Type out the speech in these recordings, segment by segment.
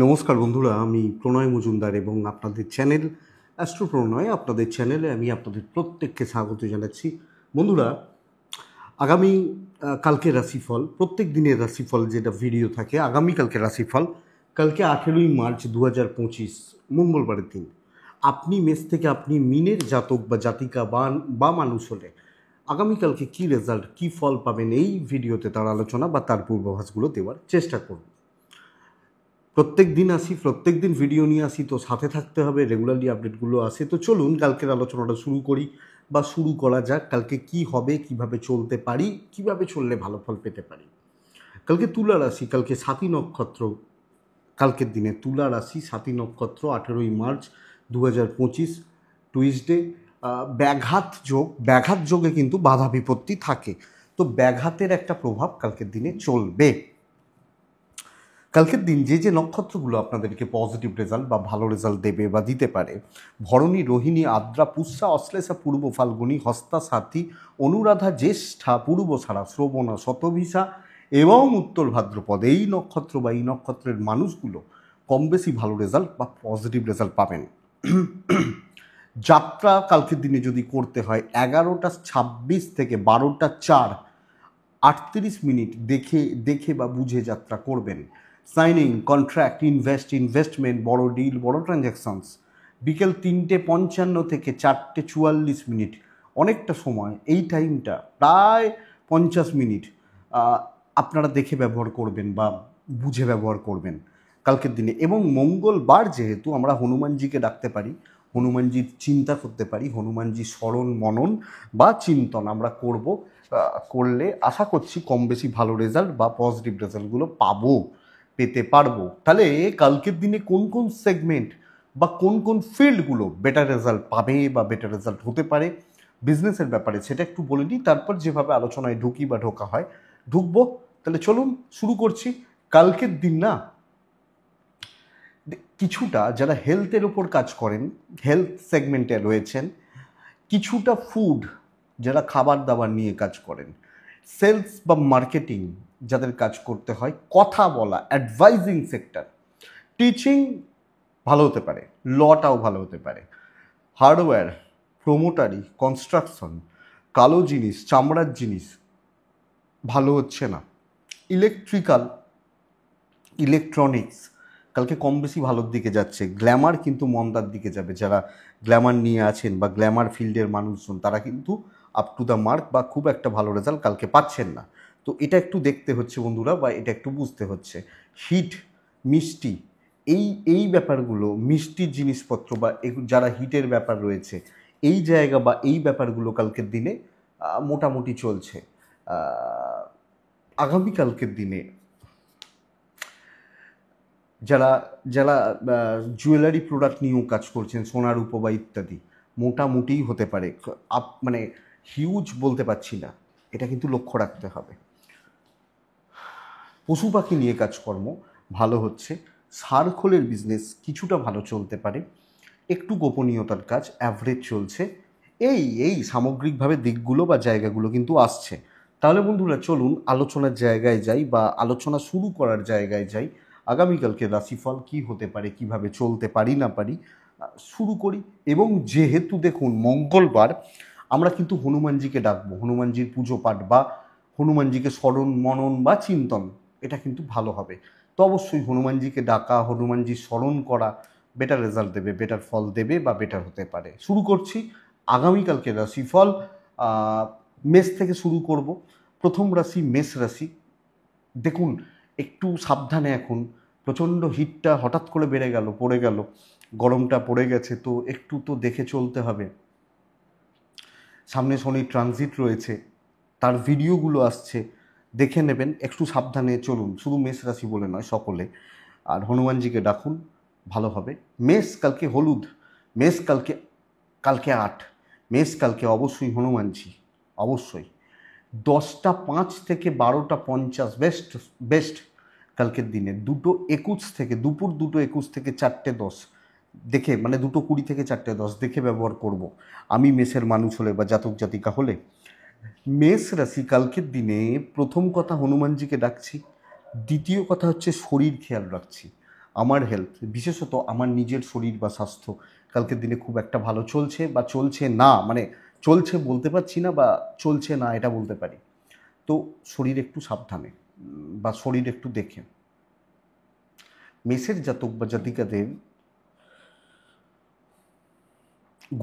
নমস্কার বন্ধুরা, আমি প্রণয় মজুমদার এবং আপনাদের চ্যানেল অ্যাস্ট্রো প্রণয়, আপনাদের চ্যানেলে আমি আপনাদের প্রত্যেককে স্বাগত জানাচ্ছি। বন্ধুরা, আগামী কালকের রাশিফল, প্রত্যেক দিনের রাশিফল যেটা ভিডিও থাকে, আগামীকালকে রাশিফল কালকে 18ই মার্চ 2025 মঙ্গলবারের দিন। আপনি মেষ থেকে আপনি মিনের জাতক বা জাতিকা বা মানুষ হলে আগামীকালকে কী রেজাল্ট, কী ফল পাবেন, এই ভিডিওতে তার আলোচনা বা তার পূর্বাভাসগুলো দেওয়ার চেষ্টা করব। প্রত্যেক দিন ভিডিও নিয়ে আসি, তো সাথে থাকতে হবে, রেগুলারলি আপডেটগুলো আসে। তো চলুন কালকের আলোচনাটা শুরু করি বা শুরু করা যাক। কালকে কি হবে, কিভাবে চলতে পারি, কিভাবে চললে ভালো ফল পেতে পারি। কালকে তুলা রাশি, কালকে সাতী নক্ষত্র, কালকের দিনে তুলা রাশি, সাতী নক্ষত্র, 18ই মার্চ 2025, টুইসডে। ব্যাঘাত যোগে কিন্তু বাধা বিপত্তি থাকে, তো ব্যাঘাতের একটা প্রভাব কালকের দিনে চলবে। কালকের দিন যে নক্ষত্রগুলো আপনাদেরকে পজিটিভ রেজাল্ট বা ভালো রেজাল্ট দেবে বা দিতে পারে: ভরণী, রোহিণী, আদ্রা, পুষ্যা, অশ্লেষা, পূর্ব ফাল্গুনী, হস্তা, সাথী, অনুরাধা, জ্যেষ্ঠা, পূর্বসারা, শ্রবণা, শতভিষা এবং উত্তর ভাদ্রপদ। এই নক্ষত্র বা এই নক্ষত্রের মানুষগুলো কম বেশি ভালো রেজাল্ট বা পজিটিভ রেজাল্ট পাবেন। যাত্রা কালকের দিনে যদি করতে হয় 11:26 থেকে 12:04, 38 মিনিট দেখে বা বুঝে যাত্রা করবেন। সাইনিং, কন্ট্রাক্ট, ইনভেস্টমেন্ট, বড় ডিল, বড় ট্রানজ্যাকশনস বিকেল 3:55 থেকে 4:44 মিনিট, অনেকটা সময়। এই টাইমটা প্রায় 50 মিনিট আপনারা দেখে ব্যবহার করবেন বা বুঝে ব্যবহার করবেন কালকের দিনে। এবং মঙ্গলবার যেহেতু, আমরা হনুমানজিকে ডাকতে পারি, হনুমানজির চিন্তা করতে পারি, হনুমানজি স্মরণ মনন বা চিন্তন আমরা করলে আশা করছি কম বেশি ভালো রেজাল্ট বা পজিটিভ রেজাল্টগুলো পেতে পারবো। তাহলে কালকের দিনে কোন কোন সেগমেন্ট বা কোন কোন ফিল্ডগুলো বেটার রেজাল্ট পাবে বা বেটার রেজাল্ট হতে পারে বিজনেসের ব্যাপারে, সেটা একটু বলে নিই, তারপর যেভাবে আলোচনায় ঢুকি বা ঢোকা হয় ঢুকবো। তাহলে চলুন শুরু করছি। কালকের দিন না, কিছুটা যারা হেলথের ওপর কাজ করেন, হেলথ সেগমেন্টে রয়েছেন, কিছুটা ফুড, যারা খাবার দাবার নিয়ে কাজ করেন, সেলস বা মার্কেটিং যাদের কাজ করতে হয়, কথা বলা, অ্যাডভাইজিং সেক্টর, টিচিং ভালো হতে পারে, লটাও ভালো হতে পারে, হার্ডওয়্যার, প্রোমোটারি, কনস্ট্রাকশন, কালো জিনিস, চামড়ার জিনিস ভালো হচ্ছে না, ইলেকট্রনিক্স কালকে কম বেশি ভালোর দিকে যাচ্ছে। গ্ল্যামার কিন্তু মন্দার দিকে যাবে। যারা গ্ল্যামার নিয়ে আছেন বা গ্ল্যামার ফিল্ডের মানুষজন, তারা কিন্তু আপ টু দ্য মার্ক বা খুব একটা ভালো রেজাল্ট কালকে পাচ্ছেন না। তো এটা একটু দেখতে হচ্ছে বন্ধুরা, বা এটা একটু বুঝতে হচ্ছে। হিট, মিষ্টি, এই ব্যাপারগুলো, মিষ্টির জিনিসপত্র বা যারা হিটের ব্যাপার রয়েছে, এই জায়গা বা এই ব্যাপারগুলো কালকের দিনে মোটামুটি চলছে। আগামীকালকের দিনে যারা যারা জুয়েলারি প্রোডাক্ট নিয়েও কাজ করছেন, সোনার রূপো বা ইত্যাদি, মোটামুটিই হতে পারে। মানে হিউজ বলতে পারছি না, এটা কিন্তু লক্ষ্য রাখতে হবে। পশু পাখি নিয়ে কাজকর্ম ভালো হচ্ছে। সারখোলের বিজনেস কিছুটা ভালো চলতে পারে। একটু গোপনীয়তার কাজ অ্যাভারেজ চলছে। এই সামগ্রিকভাবে দিকগুলো বা জায়গাগুলো কিন্তু আসছে। তাহলে বন্ধুরা চলুন আলোচনার জায়গায় যাই বা আলোচনা শুরু করার জায়গায় যাই। আগামীকালকে রাশিফল কি হতে পারে, কিভাবে চলতে পারি না পারি শুরু করি। এবং যেহেতু দেখুন মঙ্গলবার, আমরা কিন্তু হনুমানজিকে ডাকবো, হনুমানজির পুজো পাঠ বা হনুমানজিকে স্মরণ মনন বা চিন্তন, এটা কিন্তু ভালো হবে। তো অবশ্যই হনুমানজিকে ডাকা, হনুমানজি স্মরণ করা বেটার রেজাল্ট দেবে, বেটার ফল দেবে বা বেটার হতে পারে। শুরু করছি আগামীকালকে রাশিফল। মেষ থেকে শুরু করব। প্রথম রাশি মেষ রাশি। দেখুন একটু সাবধানে, এখন প্রচণ্ড হিটটা হঠাৎ করে পড়ে গেল, গরমটা পড়ে গেছে, তো একটু তো দেখে চলতে হবে। সামনে শনি ট্রানজিট রয়েছে, তার ভিডিওগুলো আসছে, দেখে নেবেন, একটু সাবধানে চলুন। শুধু মেষ রাশি বলে নয়, সকলে। আর হনুমানজিকে ডাকুন, ভালো হবে। মেষ কালকে হলুদ, মেষ কালকে 8, মেষ কালকে অবশ্যই হনুমানজি, অবশ্যই। 10:05 থেকে 12:50 বেস্ট কালকের দিনে। 2:21 থেকে দুপুর 2:21 থেকে 4:10 দেখে, মানে 2:20 থেকে 4:10 দেখে ব্যবহার করব আমি মেষের মানুষ হলে বা জাতক জাতিকা হলে। মেষ রাশি কালকের দিনে প্রথম কথা হনুমানজিকে ডাকছি, দ্বিতীয় কথা হচ্ছে শরীর খেয়াল রাখছি। আমার হেলথ, বিশেষত আমার নিজের শরীর বা স্বাস্থ্য কালকের দিনে খুব একটা ভালো চলছে বা চলছে না, মানে চলছে বলতে পারছি না বা চলছে না এটা বলতে পারি। তো শরীর একটু সাবধানে বা শরীর একটু দেখে। মেষের জাতক বা জাতিকাদের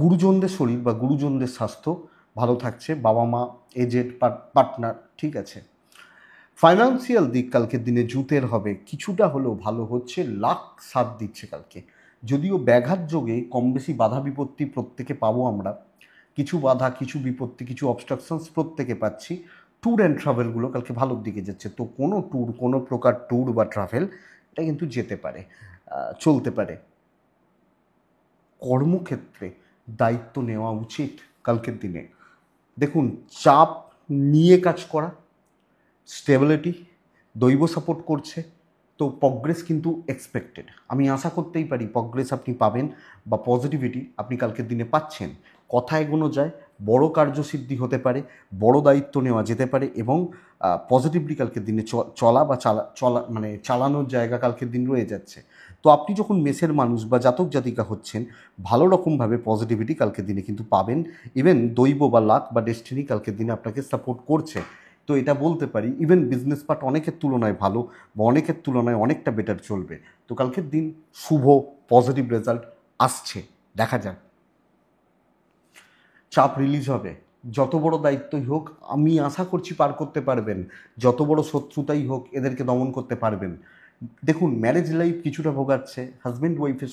গুরুজনদের শরীর বা গুরুজনদের স্বাস্থ্য ভালো থাকছে, বাবা মা, এজেড পার্টনার, ঠিক আছে। ফাইন্যান্সিয়াল দিক কালকের দিনে জুতের হবে, কিছুটা হলেও ভালো হচ্ছে, লাক সাথ দিচ্ছে কালকে। যদিও ব্যাঘাত যোগে কম বেশি বাধা বিপত্তি প্রত্যেকে পাবো আমরা, কিছু বাধা, কিছু বিপত্তি, কিছু অবস্ট্রাকশনস প্রত্যেকে পাচ্ছি। ট্যুর অ্যান্ড ট্রাভেলগুলো কালকে ভালোর দিকে যাচ্ছে। তো কোনো ট্যুর, কোনো প্রকার ট্যুর বা ট্রাভেল এটা কিন্তু যেতে পারে, চলতে পারে। কর্মক্ষেত্রে দায়িত্ব নেওয়া উচিত কালকের দিনে। দেখুন, চাপ নিয়ে কাজ করা, স্টেবিলিটি, দৈব সাপোর্ট করছে, তো প্রগ্রেস কিন্তু এক্সপেক্টেড। আমি আশা করতেই পারি প্রগ্রেস আপনি পাবেন বা পজিটিভিটি আপনি কালকের দিনে পাচ্ছেন। কথা এগোনো যায়, বড় কার্যসিদ্ধি হতে পারে, বড় দায়িত্ব নেওয়া যেতে পারে এবং পজিটিভলি কালকের দিনে চলা বা মানে চালানোর জায়গা কালকের দিন রয়ে যাচ্ছে। তো আপনি যখন মেসের মানুষ বা জাতক জাতিকা হচ্ছেন, ভালো রকমভাবে পজিটিভিটি কালকের দিনে কিন্তু পাবেন। ইভেন দৈব বা লাক বা ডেস্টিনি কালকের দিনে আপনাকে সাপোর্ট করছে। তো এটা বলতে পারি ইভেন বিজনেস পার্ট অনেকের তুলনায় ভালো বা অনেকের তুলনায় অনেকটা বেটার চলবে। তো কালকের দিন শুভ, পজিটিভ রেজাল্ট আসছে, দেখা যাক। চাপ রিলিজ হবে, যত বড় দায়িত্বই হোক আমি আশা করছি পার করতে পারবেন, যত বড় শত্রুতাই হোক এদেরকে দমন করতে পারবেন। দেখুন, ম্যারেজ লাইফ কিছুটা ভোগাচ্ছে, হাজব্যান্ড ওয়াইফের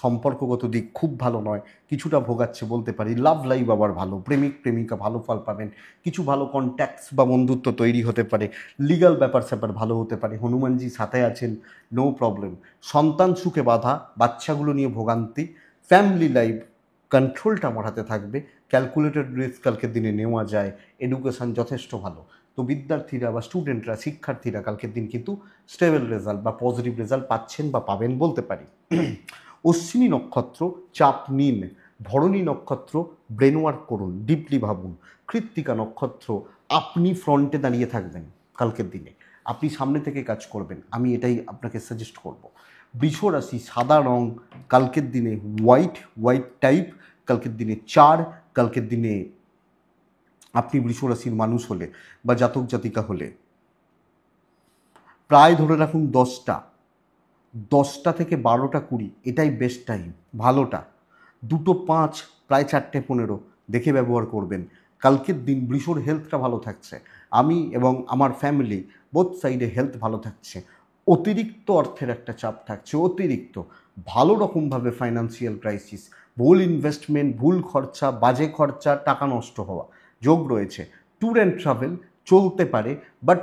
সম্পর্কগত দিক খুব ভালো নয়, কিছুটা ভোগাচ্ছে বলতে পারি। লাভ লাইফ আবার ভালো, প্রেমিক প্রেমিকা ভালো ফল পাবেন, কিছু ভালো কন্ট্যাক্টস বা বন্ধুত্ব তৈরি হতে পারে, লিগাল ব্যাপার স্যাপার ভালো হতে পারে, হনুমানজি সাথে আছেন, নো প্রবলেম। সন্তান সুখে বাধা, বাচ্চাগুলো নিয়ে ভোগান্তি, ফ্যামিলি লাইফ কন্ট্রোলটা আমার হাতে থাকবে, ক্যালকুলেটেড রিস্ক কালকের দিনে নেওয়া যায়, এডুকেশান যথেষ্ট ভালো। তো বিদ্যার্থীরা বা স্টুডেন্টরা, শিক্ষার্থীরা কালকের দিন কিন্তু স্টেবল রেজাল্ট বা পজিটিভ রেজাল্ট পাচ্ছেন বা পাবেন বলতে পারি। অশ্বিনী নক্ষত্র চাপ নিন, ভরণী নক্ষত্র ব্রেন ওয়ার্ক করুন, ডিপলি ভাবুন, কৃত্তিকা নক্ষত্র আপনি ফ্রন্টে দাঁড়িয়ে থাকবেন কালকের দিনে, আপনি সামনে থেকে কাজ করবেন, আমি এটাই আপনাকে সাজেস্ট করব। বৃষ রাশি সাদা রং কালকের দিনে হোয়াইট টাইপ, কালকের দিনে 4, কালকের দিনে আপনি বৃষ রাশির মানুষ হলে বা জাতক জাতিকা হলে প্রায় ধরে রাখুন 10টা থেকে 12টা 20 এটাই বেস্ট টাইম, ভালোটা 2টো 5 প্রায় 4টে 15 দেখে ব্যবহার করবেন। কালকের দিন বৃষর হেলথটা ভালো থাকছে, আমি এবং আমার ফ্যামিলি বোথ সাইডে হেলথ ভালো থাকছে। অতিরিক্ত অর্থের একটা চাপ থাকছে, অতিরিক্ত ভালো রকমভাবে ফাইন্যান্সিয়াল ক্রাইসিস, ভুল ইনভেস্টমেন্ট, ভুল খরচা, বাজে খরচা, টাকা নষ্ট হওয়া যোগ রয়েছে। ট্যুর অ্যান্ড ট্রাভেল চলতে পারে, বাট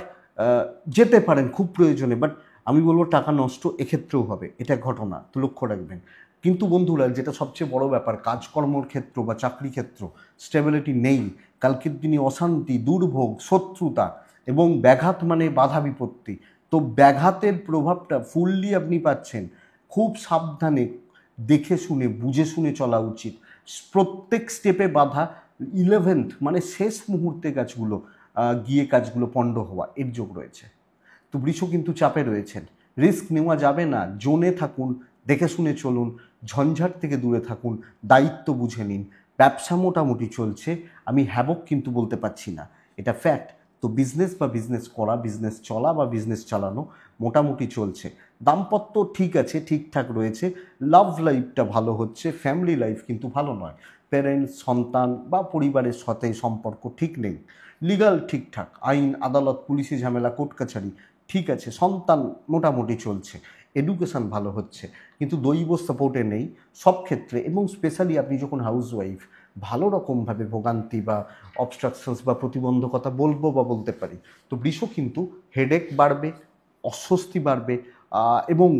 যেতে পারেন খুব প্রয়োজনে, বাট আমি বলবো টাকা নষ্ট এক্ষেত্রেও হবে, এটা ঘটনা, তো লক্ষ্য রাখবেন। কিন্তু বন্ধুরা, যেটা সবচেয়ে বড় ব্যাপার, কাজকর্মর ক্ষেত্র বা চাকরি ক্ষেত্র স্টেবিলিটি নেই, কালকের দিনে অশান্তি, দুর্ভোগ, শত্রুতা এবং ব্যাঘাত মানে বাধা বিপত্তি। তো ব্যাঘাতের প্রভাবটা ফুললি আপনি পাচ্ছেন, খুব সাবধানে দেখে শুনে বুঝে শুনে চলা উচিত। প্রত্যেক স্টেপে বাধা, 11th মানে শেষ মুহূর্তে গিয়ে কাজগুলো পণ্ড হওয়া এর যোগ রয়েছে। তো বৃষ কিন্তু চাপে রয়েছেন, রিস্ক নেওয়া যাবে না, জোনে থাকুন, দেখে শুনে চলুন, ঝঞ্ঝাট থেকে দূরে থাকুন, দায়িত্ব বুঝে নিন। ব্যবসা মোটামুটি চলছে, আমি হ্যাবক কিন্তু বলতে পারছি না, এটা ফ্যাক্ট। তো বিজনেস বা বিজনেস করা, বিজনেস চলা বা বিজনেস চালানো মোটামুটি চলছে। দাম্পত্য ঠিক আছে, ঠিকঠাক রয়েছে, লাভ লাইফটা ভালো হচ্ছে, ফ্যামিলি লাইফ কিন্তু ভালো নয়, প্যারেন্টস, সন্তান বা পরিবারের সাথে সম্পর্ক ঠিক নেই। লিগাল ঠিকঠাক, আইন আদালত পুলিশি ঝামেলা কোর্ট কাছারি ঠিক আছে, সন্তান মোটামুটি চলছে, এডুকেশান ভালো হচ্ছে, কিন্তু দৈব সাপোর্টে নেই সব ক্ষেত্রে। এবং স্পেশালি আপনি যখন হাউস ওয়াইফ, ভালো রকমভাবে ভোগান্তি বা অবস্ট্রাকশনস বা প্রতিবন্ধকতা বলবো বা বলতে পারি। তো বৃষ কিন্তু হেডেক বাড়বে, অস্বস্তি বাড়বে এবং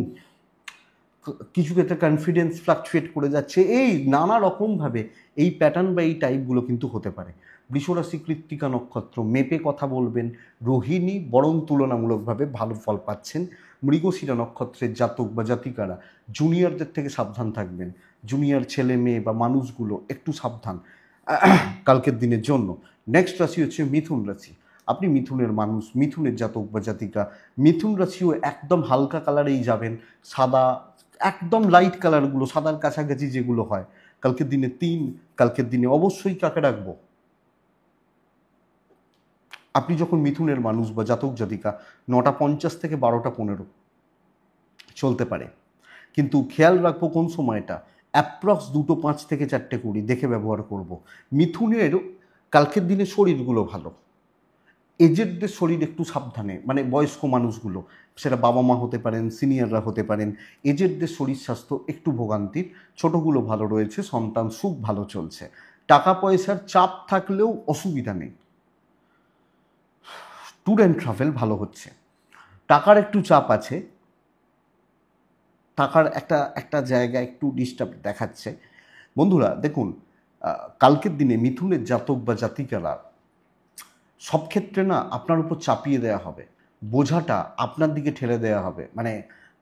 কিছু ক্ষেত্রে কনফিডেন্স ফ্লাকচুয়েট করে যাচ্ছে, এই নানা রকমভাবে এই প্যাটার্ন বা এই টাইপগুলো কিন্তু হতে পারে। বৃষরাশি কৃত্তিকা নক্ষত্র মেপে কথা বলবেন, রোহিণী বরং তুলনামূলকভাবে ভালো ফল পাচ্ছেন। মৃগশিরা নক্ষত্রের জাতক বা জাতিকারা জুনিয়রদের থেকে সাবধান থাকবেন, জুনিয়র ছেলে মেয়ে বা মানুষগুলো একটু সাবধান কালকের দিনের জন্য। নেক্সট রাশি হচ্ছে মিথুন রাশি। আপনি মিথুনের মানুষ, মিথুনের জাতক বা জাতিকা, মিথুন রাশিও একদম হালকা কালারেই যাবেন, সাদা, একদম লাইট কালারগুলো, সাদার কাছাকাছি যেগুলো হয়। কালকের দিনে 3, কালকের দিনে অবশ্যই কাকে রাখবো? আপনি যখন মিথুনের মানুষ বা জাতক জাতিকা, 9:50 থেকে 12:15 চলতে পারে, কিন্তু খেয়াল রাখবো কোন সময়টা, অ্যাপ্রক্স 2:05 থেকে 4:20 দেখে ব্যবহার করব। মিথুনের কালকের দিনে শরীরগুলো ভালো, এজেডদের শরীর একটু সাবধানে, মানে বয়স্ক মানুষগুলো, সেটা বাবা মা হতে পারেন, সিনিয়ররা হতে পারেন, এজেডদের শরীর স্বাস্থ্য একটু ভোগান্তির, ছোটোগুলো ভালো রয়েছে, সন্তান সুখ ভালো চলছে, টাকা পয়সার চাপ থাকলেও অসুবিধা নেই, ট্যুর অ্যান্ড ট্রাভেল ভালো হচ্ছে, টাকার একটু চাপ আছে, টাকার একটা একটা জায়গা একটু ডিস্টার্ব দেখাচ্ছে। বন্ধুরা দেখুন, কালকের দিনে মিথুনের জাতক বা জাতিকারা সব ক্ষেত্রে না আপনার উপর চাপিয়ে দেওয়া হবে, বোঝাটা আপনার দিকে ঠেলে দেওয়া হবে, মানে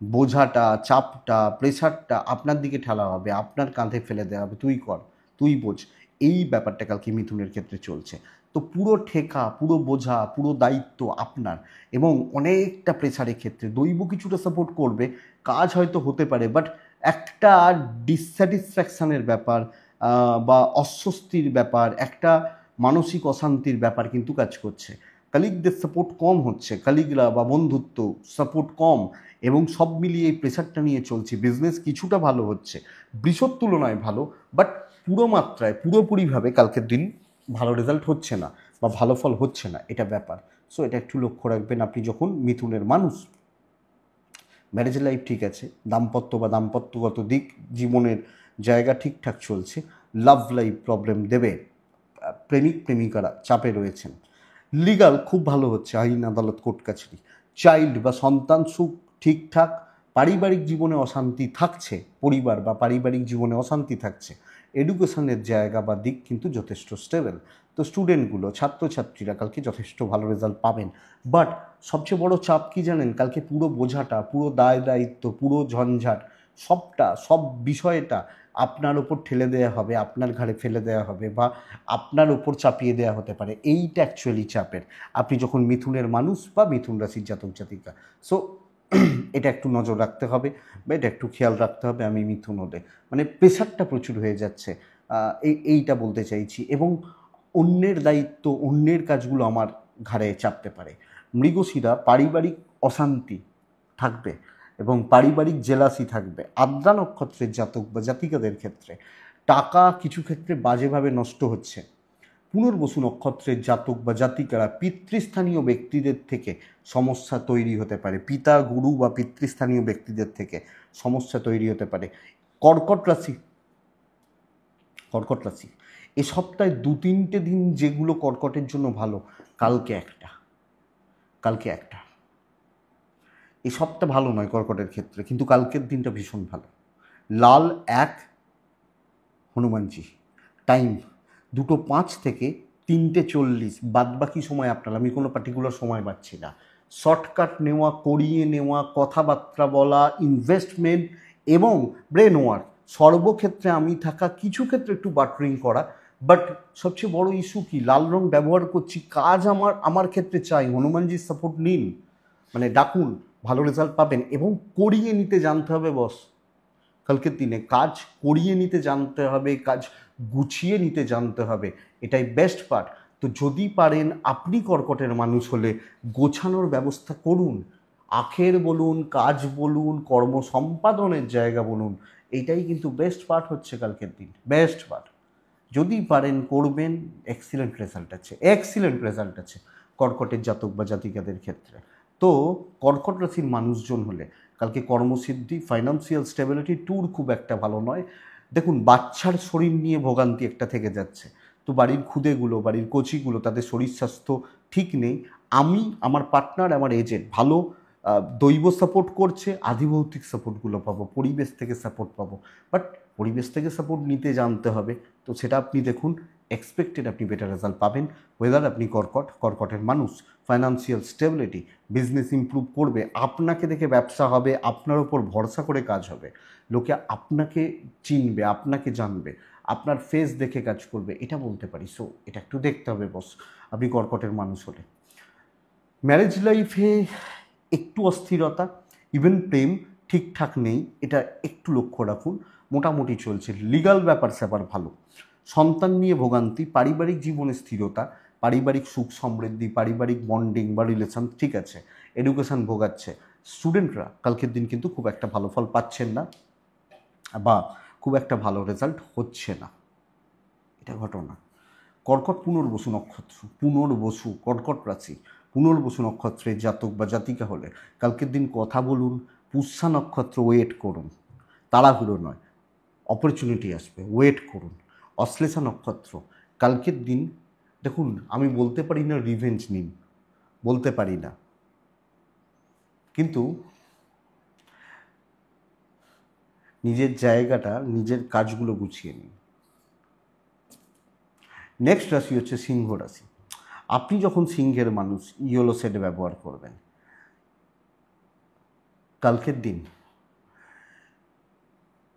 বোঝাটা, চাপটা, প্রেশারটা আপনার দিকে ঠেলা হবে, আপনার কাঁধে ফেলে দেওয়া হবে, তুই কর, তুই বোঝ, এই ব্যাপারটা কালকে মিথুনের ক্ষেত্রে চলছে। তো পুরো ঠেকা, পুরো বোঝা, পুরো দায়িত্ব আপনার, এবং অনেকটা প্রেশারের ক্ষেত্রে দৈব কিছুটা সাপোর্ট করবে, কাজ হয়তো হতে পারে, বাট একটা ডিসস্যাটিসফ্যাকশানের ব্যাপার বা অস্বস্তির ব্যাপার, একটা মানসিক অশান্তির ব্যাপার কিন্তু কাজ করছে। কালিগদের সাপোর্ট কম হচ্ছে, কালিগরা বা বন্ধুত্ব সাপোর্ট কম, এবং সব মিলিয়ে এই প্রেশারটা নিয়ে চলছে। বিজনেস কিছুটা ভালো হচ্ছে, বৃষর তুলনায় ভালো, বাট পুরো মাত্রায় পুরোপুরিভাবে কালকের দিন ভালো রেজাল্ট হচ্ছে না বা ভালো ফল হচ্ছে না, এটা ব্যাপার। সো এটা একটু লক্ষ্য রাখবেন আপনি যখন মিথুনের মানুষ। ম্যারেজ লাইফ ঠিক আছে, দাম্পত্য বা দাম্পত্যগত দিক, জীবনের জায়গা ঠিকঠাক চলছে, লাভ লাইফ প্রবলেম দেবে, প্রেমিক প্রেমিকারা চাপে রয়েছেন, লিগাল খুব ভালো হচ্ছে, আইন আদালত কোর্ট কাছারি, চাইল্ড বা সন্তান সুখ ঠিকঠাক, পারিবারিক জীবনে অশান্তি থাকছে, পরিবার বা পারিবারিক জীবনে অশান্তি থাকছে, এডুকেশনের জায়গা বা দিক কিন্তু যথেষ্ট স্টেবল। তো স্টুডেন্টগুলো, ছাত্রছাত্রীরা কালকে যথেষ্ট ভালো রেজাল্ট পাবেন। বাট সবচেয়ে বড় চাপ কি জানেন, কালকে পুরো বোঝাটা, পুরো দায় দায়িত্ব, পুরো ঝঞ্ঝাট, সব বিষয়টা আপনার ওপর ঠেলে দেওয়া হবে, আপনার ঘাড়ে ফেলে দেওয়া হবে, বা আপনার ওপর চাপিয়ে দেওয়া হতে পারে। এইটা অ্যাকচুয়ালি চাপের, আপনি যখন মিথুনের মানুষ বা মিথুন রাশির জাতক জাতিকা। সো এটা একটু নজর রাখতে হবে বা এটা একটু খেয়াল রাখতে হবে। আমি মিথুন হলে মানে প্রেশারটা প্রচুর হয়ে যাচ্ছে, এইটা বলতে চাইছি, এবং অন্যের দায়িত্ব, অন্যের কাজগুলো আমার ঘাড়ে চাপতে পারে। মৃগশিরা পারিবারিক অশান্তি থাকবে এবং পারিবারিক জেলাসি থাকবে। আদ্রা নক্ষত্রের জাতক বা জাতিকাদের ক্ষেত্রে টাকা কিছু ক্ষেত্রে বাজেভাবে নষ্ট হচ্ছে। পুনর্বসু নক্ষত্রের জাতক বা জাতিকারা পিতৃস্থানীয় ব্যক্তিদের থেকে সমস্যা তৈরি হতে পারে, পিতা গুরু বা পিতৃস্থানীয় ব্যক্তিদের থেকে সমস্যা তৈরি হতে পারে। কর্কট রাশি, কর্কট রাশি এ সপ্তাহে 2-3টে দিন যেগুলো কর্কটের জন্য ভালো, কালকে একটা, কালকে একটা, এই সপ্তাহ ভালো নয় কর্কটের ক্ষেত্রে, কিন্তু কালকের দিনটা ভীষণ ভালো। লাল 1 হনুমানজি, টাইম 2:05 থেকে 3:40, বাদবাকি সময় আপনার, আমি কোনো পার্টিকুলার সময় পাচ্ছি না। শর্টকাট নেওয়া, করিয়ে নেওয়া, কথাবার্তা বলা, ইনভেস্টমেন্ট এবং ব্রেন ওয়ার্ক, সর্বক্ষেত্রে আমি থাকা, কিছু ক্ষেত্রে একটু বাটারিং করা। বাট সবচেয়ে বড় ইস্যু কি, লাল রং ব্যবহার করছি, কাজ আমার ক্ষেত্রে চাই, হনুমানজির সাপোর্ট নিন, মানে ডাকুন, ভালো রেজাল্ট পাবেন। এবং করিয়ে নিতে জানতে হবে বস, কালকের দিনে কাজ করিয়ে নিতে জানতে হবে, কাজ গুছিয়ে নিতে জানতে হবে, এটাই বেস্ট পার্ট। তো যদি পারেন, আপনি কর্কটের মানুষ হলে গোছানোর ব্যবস্থা করুন, আখের বলুন, কাজ বলুন, কর্ম সম্পাদনের জায়গা বলুন, এইটাই কিন্তু বেস্ট পার্ট হচ্ছে কালকের দিন, বেস্ট পার্ট। যদি পারেন করবেন, এক্সিলেন্ট রেজাল্ট আছে, এক্সিলেন্ট রেজাল্ট আছে কর্কটের জাতক বা জাতিকাদের ক্ষেত্রে। তো কর্কট রাশির মানুষজন হলে কালকে কর্মসিদ্ধি, ফাইন্যান্সিয়াল স্টেবিলিটি, ট্যুর খুব একটা ভালো নয়। দেখুন, বাচ্চার শরীর নিয়ে ভোগান্তি একটা থেকে যাচ্ছে, তো বাড়ির খুদেগুলো, বাড়ির কচিগুলো, তাদের শরীর স্বাস্থ্য ঠিক নেই। আমি, আমার পার্টনার, আমার এজেন্ট ভালো দৈব সাপোর্ট করছে, আধিভৌতিক সাপোর্টগুলো পাবো, পরিবেশ থেকে সাপোর্ট পাবো। বাট পরিবেশ থেকে সাপোর্ট নিতে জানতে হবে, তো সেটা আপনি দেখুন, এক্সপেক্টেড আপনি বেটার রেজাল্ট পাবেন। ওয়েদার আপনি কর্কটের মানুষ, ফাইন্যান্সিয়াল স্টেবিলিটি, বিজনেস ইমপ্রুভ করবে, আপনাকে দেখে ব্যবসা হবে, আপনার ওপর ভরসা করে কাজ হবে, লোকে আপনাকে চিনবে, আপনাকে জানবে, আপনার ফেস দেখে কাজ করবে, এটা বলতে পারি। সো এটা একটু দেখতে হবে বস, আপনি কর্কটের মানুষ হলে। ম্যারেজ লাইফে একটু অস্থিরতা, ইভেন প্রেম ঠিকঠাক নেই, এটা একটু লক্ষ্য রাখুন। মোটামুটি চলছে, লিগাল ব্যাপার স্যাপার ভালো, সন্তান নিয়ে ভোগান্তি, পারিবারিক জীবনে স্থিরতা, পারিবারিক সুখ সমৃদ্ধি, পারিবারিক বন্ডিং বা রিলেশন ঠিক আছে, এডুকেশন ভোগাচ্ছে। স্টুডেন্টরা কালকের দিন কিন্তু খুব একটা ভালো ফল পাচ্ছেন না বা খুব একটা ভালো রেজাল্ট হচ্ছে না, এটা ঘটনা। কর্কট পুনর্বসু নক্ষত্র, পুনর্বসু কর্কট রাশি, পুনর্বসু নক্ষত্রের জাতক বা জাতিকা হলে কালকের দিন কথা বলুন, পুষ্যা নক্ষত্র ওয়েট করুন, তাড়াহুড়ো নয়, অপরচুনিটি আসবে, ওয়েট করুন। অশ্লেষা নক্ষত্র কালকের দিন দেখুন, আমি বলতে পারি না রিভেঞ্জ নিন, বলতে পারি না, কিন্তু নিজের জায়গাটা, নিজের কাজগুলো গুছিয়ে নিন। নেক্সট রাশি হচ্ছে সিংহ রাশি। আপনি যখন সিংহের মানুষ ইয়েলো সেট ব্যবহার করবেন, কালকের দিন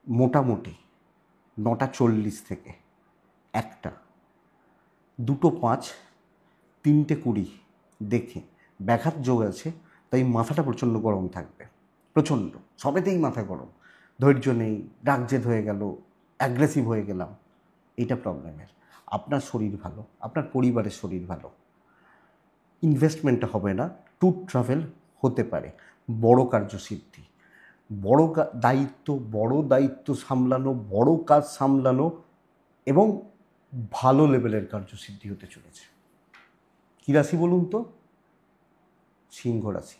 মোটামুটি 9:40 থেকে 1টা, 2:05, 3:20 দেখে ব্যাঘাত যোগ আছে, তাই মাথাটা প্রচণ্ড গরম থাকবে, প্রচণ্ড, সবেতেই মাথা গরম, ধৈর্য নেই, রাগজেদ হয়ে গেল, অ্যাগ্রেসিভ হয়ে গেলাম, এটা প্রবলেমের। আপনার শরীর ভালো, আপনার পরিবারের শরীর ভালো, ইনভেস্টমেন্টটা হবে না, ট্যুর ট্রাভেল হতে পারে, বড় কার্যসিদ্ধি, বড় দায়িত্ব সামলানো, বড় কাজ সামলানো এবং ভালো লেভেলের কার্যসিদ্ধি হতে চলেছে। কী রাশি বলুন তো? সিংহ রাশি।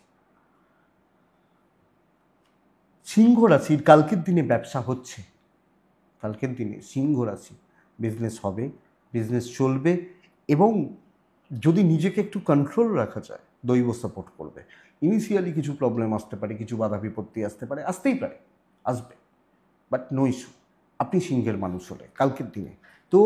সিংহ রাশির কালকের দিনে ব্যবসা হচ্ছে, কালকের দিনে সিংহ রাশি বিজনেস হবে, বিজনেস চলবে, এবং যদি নিজেকে একটু কন্ট্রোল রাখা যায়, দৈব সাপোর্ট করবে। ইনিশিয়ালি কিছু প্রবলেম আসতে পারে, কিছু বাধা বিপত্তি আসতে পারে, আসতেই পারে, আসবে, বাট নো ইস্যু। আপনি সিংহের মানুষ হলে কালকের দিনে তো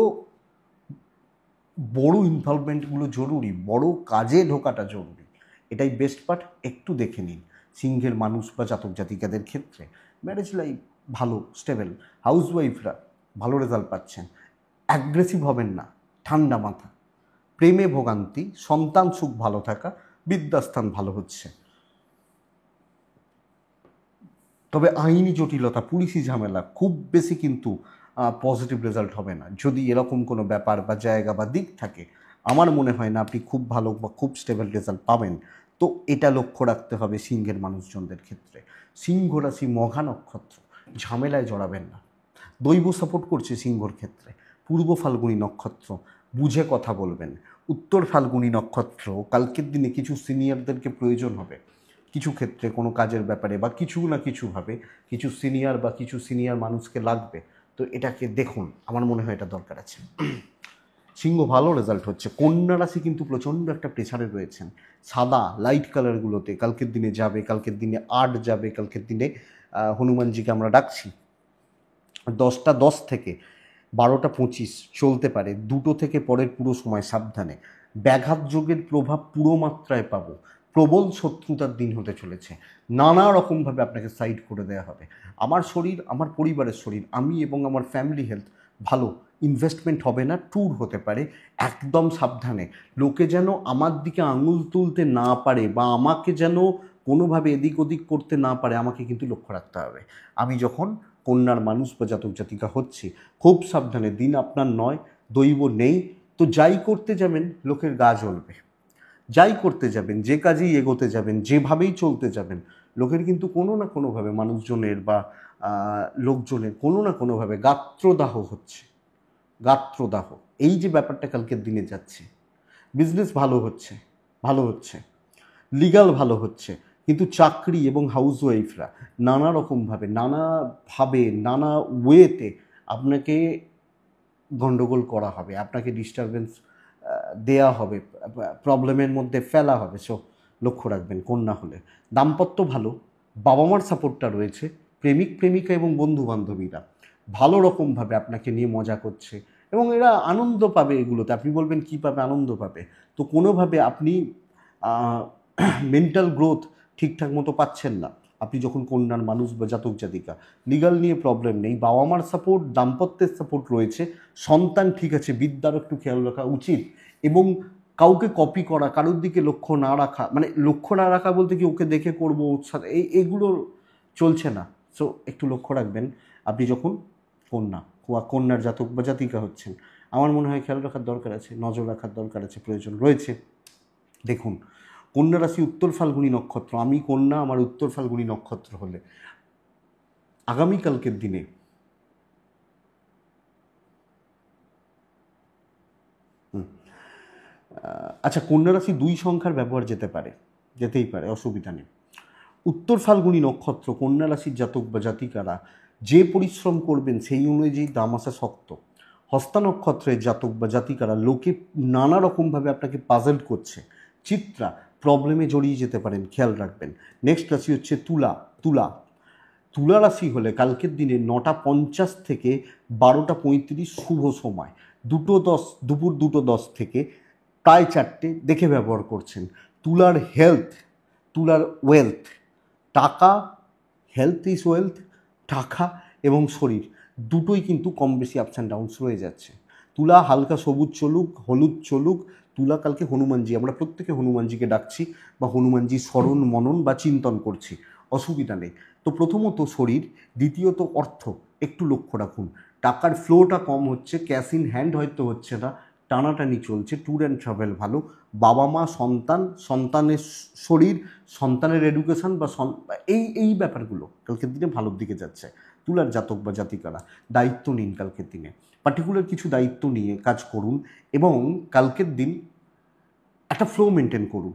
বড় ইনভলভমেন্টগুলো জরুরি, বড় কাজে ঢোকাটা জরুরি, এটাই বেস্ট পার্ট। একটু দেখে নিন সিংহের মানুষ বা জাতক জাতিকাদের ক্ষেত্রে ম্যারেজ লাইফ ভালো, স্টেবল, হাউসওয়াইফরা ভালো রেজাল্ট পাচ্ছেন, অ্যাগ্রেসিভ হবেন না, ঠান্ডা মাথা, প্রেমে ভোগান্তি, সন্তান সুখ ভালো থাকা, বিদ্যাস্থান ভালো হচ্ছে। তবে আইনি জটিলতা, পুলিশি ঝামেলা খুব বেশি কিন্তু পজিটিভ রেজাল্ট হবে না। যদি এরকম কোনো ব্যাপার বা জায়গা বা দিক থাকে, আমার মনে হয় না আপনি খুব ভালো বা খুব স্টেবল রেজাল্ট পাবেন। তো এটা লক্ষ্য রাখতে হবে সিংহের মানুষজনদের ক্ষেত্রে। সিংহ রাশি, মঘা নক্ষত্র, ঝামেলায় জড়াবেন না, দৈব সাপোর্ট করছে সিংহর ক্ষেত্রে। পূর্ব ফাল্গুনী নক্ষত্র, বুঝে কথা বলবেন। উত্তর ফাল্গুনী নক্ষত্র, কালকের দিনে কিছু সিনিয়রদেরকে প্রয়োজন হবে কিছু ক্ষেত্রে, কোনো কাজের ব্যাপারে বা কিছু না কিছুভাবে কিছু সিনিয়র মানুষকে লাগবে। তো এটাকে দেখুন, আমার মনে হয় এটা দরকার আছে। সিংহ ভালো রেজাল্ট হচ্ছে। কন্যা রাশি কিন্তু প্রচণ্ড একটা প্রেসারে রয়েছেন, সাদা লাইট কালারগুলোতে কালকের দিনে যাবে, কালকের দিনে আর্ট যাবে, কালকের দিনে হনুমানজিকে আমরা ডাকছি। 10টা 10 থেকে 12টা 25 চলতে পারে, 2টো থেকে পরের পুরো সময় সাবধানে। ব্যাঘাত যোগের প্রভাব পুরো মাত্রায় পাবো, প্রবল শত্রুতার দিন হতে চলেছে, নানা রকমভাবে আপনাকে সাইড করে দেওয়া হবে। আমার শরীর, আমার পরিবারের শরীর, আমি এবং আমার ফ্যামিলি হেলথ ভালো, ইনভেস্টমেন্ট হবে না, ট্যুর হতে পারে, একদম সাবধানে। লোকে যেন আমার দিকে আঙুল তুলতে না পারে বা আমাকে যেন কোনোভাবে এদিক ওদিক করতে না পারে, আমাকে কিন্তু লক্ষ্য রাখতে হবে। আমি যখন কন্যার মানুষ বা জাতক জাতিকা হচ্ছি, খুব সাবধানে, দিন আপনার নয়, দৈব নেই, তো যাই করতে যাবেন লোকের গা জ্বলবে, যাই করতে যাবেন, যে কাজেই এগোতে যাবেন, যেভাবেই চলতে যাবেন, লোকের কিন্তু কোনো না কোনোভাবে, মানুষজনের বা লোকজনের কোনো না কোনোভাবে গাত্রদাহ হচ্ছে, গাত্রদাহ। এই যে ব্যাপারটা কালকের দিনে যাচ্ছে, বিজনেস ভালো হচ্ছে, ভালো হচ্ছে, লিগাল ভালো হচ্ছে, কিন্তু চাকরি এবং হাউসওয়াইফরা নানাভাবে নানা ওয়েতে আপনাকে গণ্ডগোল করা হবে, আপনাকে ডিস্টারবেন্স দেয়া হবে, প্রবলেমের মধ্যে ফেলা হবে। সো লক্ষ্য রাখবেন কন্যা হলে। দাম্পত্য ভালো, বাবা মার সাপোর্টটা রয়েছে, প্রেমিক প্রেমিকা এবং বন্ধু বান্ধবীরা ভালো রকমভাবে আপনাকে নিয়ে মজা করছে এবং এরা আনন্দ পাবে এগুলোতে। আপনি বলবেন কী পাবে? আনন্দ পাবে। তো কোনোভাবে আপনি মেন্টাল গ্রোথ ঠিকঠাক মতো পাচ্ছেন না আপনি যখন কন্যার মানুষ বা জাতক জাতিকা। লিগাল নিয়ে প্রবলেম নেই, বাবা মার সাপোর্ট, দাম্পত্যের সাপোর্ট রয়েছে, সন্তান ঠিক আছে, বিদ্যার একটু খেয়াল রাখা উচিত এবং কাউকে কপি করা, কারোর দিকে লক্ষ্য না রাখা, মানে লক্ষ্য না রাখা বলতে কি ওকে দেখে করবো ওর সাথে, এইগুলো চলছে না। সো একটু লক্ষ্য রাখবেন আপনি যখন কন্যা কন্যার জাতক বা জাতিকা হচ্ছেন, আমার মনে হয় খেয়াল রাখার দরকার আছে, নজর রাখার দরকার আছে, প্রয়োজন রয়েছে। দেখুন, কন্যা রাশি উত্তর ফাল্গুনী নক্ষত্র, আমি কন্যা, আমার উত্তর ফাল্গুনী নক্ষত্র হলে আগামীকালকের দিনে আচ্ছা, কন্যা রাশি 2 সংখ্যার ব্যবহার যেতেই পারে, অসুবিধা নেই। উত্তর ফাল্গুনী নক্ষত্র কন্যা রাশির জাতক বা জাতিকারা যে পরিশ্রম করবেন সেই অনুযায়ী দাম আসা শক্ত। হস্তা নক্ষত্রের জাতক বা জাতিকারা লোকে নানা রকমভাবে আপনাকে পাজল করছে, চিত্রা প্রবলেমে জড়িয়ে যেতে পারেন, খেয়াল রাখবেন। নেক্সট রাশি হচ্ছে তুলা। তুলা তুলা রাশি হলে কালকের দিনে 9:50 থেকে 12:35 শুভ সময়, 2:10 দুপুর 2:10 থেকে প্রায় 4টে দেখে ব্যবহার করছেন। তুলার হেলথ, তুলার ওয়েলথ, টাকা, হেলথ ইজ ওয়েলথ, টাকা এবং শরীর দুটোই কিন্তু কম বেশি আপস অ্যান্ড ডাউনস রয়ে যাচ্ছে। তুলা হালকা সবুজ চলুক, হলুদ চলুক, তুলা কালকে হনুমানজি, আমরা প্রত্যেকে হনুমানজিকে ডাকছি বা হনুমানজি স্মরণ মনন বা চিন্তন করছি, অসুবিধা নেই। তো প্রথমত শরীর, দ্বিতীয়ত অর্থ একটু লক্ষ্য রাখুন। টাকার ফ্লোটা কম হচ্ছে, ক্যাশ ইন হ্যান্ড হয়তো হচ্ছে না, টানাটানি চলছে, ট্যুর অ্যান্ড ট্রাভেল ভালো, বাবা মা সন্তান, সন্তানের শরীর, সন্তানের এডুকেশন বা এই ব্যাপারগুলো কালকের দিনে ভালোর দিকে যাচ্ছে। তুলার জাতক বা জাতিকারা দায়িত্ব নিন কালকের দিনে, পার্টিকুলার কিছু দায়িত্ব নিয়ে কাজ করুন এবং কালকের দিন একটা ফ্লো মেনটেন করুন।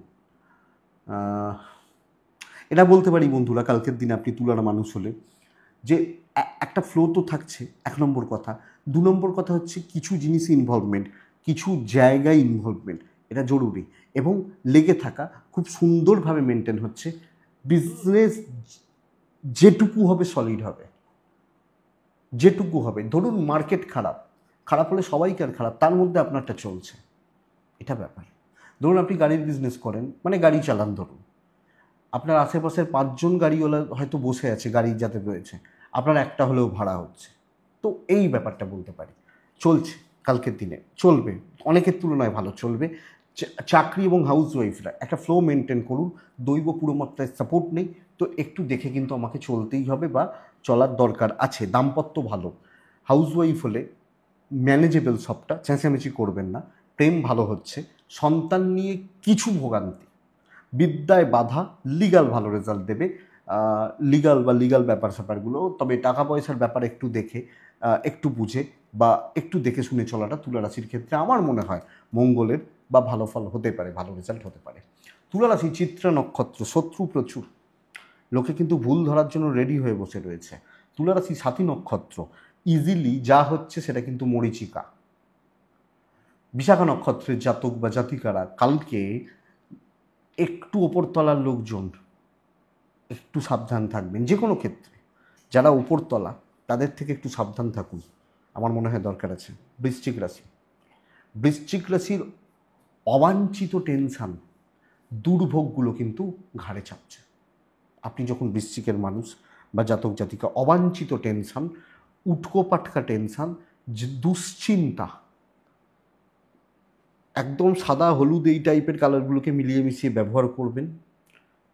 এটা বলতে পারি বন্ধুরা, কালকের দিনে আপনি তুলার মানুষ হলে যে একটা ফ্লো তো থাকছে, 1 নম্বর কথা। 2 নম্বর কথা হচ্ছে কিছু জিনিস ইনভলভমেন্ট, কিছু জায়গায় ইনভলভমেন্ট, এটা জরুরি এবং লেগে থাকা খুব সুন্দরভাবে মেনটেন হচ্ছে। বিজনেস যেটুকু হবে সলিড হবে, যেটুকু হবে। ধরুন মার্কেট খারাপ, খারাপ হলে সবাইকার খারাপ, তার মধ্যে আপনারটা চলছে, এটা ব্যাপার। ধরুন আপনি গাড়ির বিজনেস করেন, মানে গাড়ি চালান, ধরুন আপনার আশেপাশের 5জন গাড়িওয়ালা হয়তো বসে আছে, গাড়ি যাতে রয়েছে, আপনার একটা হলেও ভাড়া হচ্ছে। তো এই ব্যাপারটা বলতে পারি চলছে, কালকের দিনে চলবে, অনেকের তুলনায় ভালো চলবে। চাকরি এবং হাউস ওয়াইফরা একটা ফ্লো মেনটেন করুন। দৈব পুরো মাত্রায় সাপোর্ট নেই, তো একটু দেখে কিন্তু আমাকে চলতেই হবে বা চলার দরকার আছে। দাম্পত্য ভালো, হাউস ওয়াইফ হলে ম্যানেজেবল, সবটা চেঁচামেচি করবেন না, প্রেম ভালো হচ্ছে, সন্তান নিয়ে কিছু ভোগান্তি, বিদ্যায় বাধা, লিগাল ভালো রেজাল্ট দেবে, লিগাল ব্যাপার স্যাপারগুলো। তবে টাকা পয়সার ব্যাপার একটু দেখে, একটু বুঝে বা একটু দেখে শুনে চলাটা তুলা রাশির ক্ষেত্রে আমার মনে হয় মঙ্গলের বা ভালো ফল হতে পারে, ভালো রেজাল্ট হতে পারে। তুলা রাশি চিত্রা নক্ষত্র, শত্রু প্রচুর, লোকে কিন্তু ভুল ধরার জন্য রেডি হয়ে বসে রয়েছে। তুলা রাশি সাথী নক্ষত্র, ইজিলি যা হচ্ছে সেটা কিন্তু মরীচিকা। বিশাখা নক্ষত্রের জাতক বা জাতিকারা কালকে একটু ওপরতলার লোকজন একটু সাবধান থাকবেন, যে কোনো ক্ষেত্রে যারা উপরতলা তাদের থেকে একটু সাবধান থাকুন, আমার মনে হয় দরকার আছে। বৃশ্চিক রাশি, বৃশ্চিক রাশির অবাঞ্ছিত টেনশান, দুর্ভোগগুলো কিন্তু ঘাড়ে চাপছে। আপনি যখন বৃশ্চিকের মানুষ বা জাতক জাতিকা, অবাঞ্ছিত টেনশান, উটকো পাটকা টেনশান, দুশ্চিন্তা, একদম সাদা হলুদ এই টাইপের কালারগুলোকে মিলিয়ে মিশিয়ে ব্যবহার করবেন।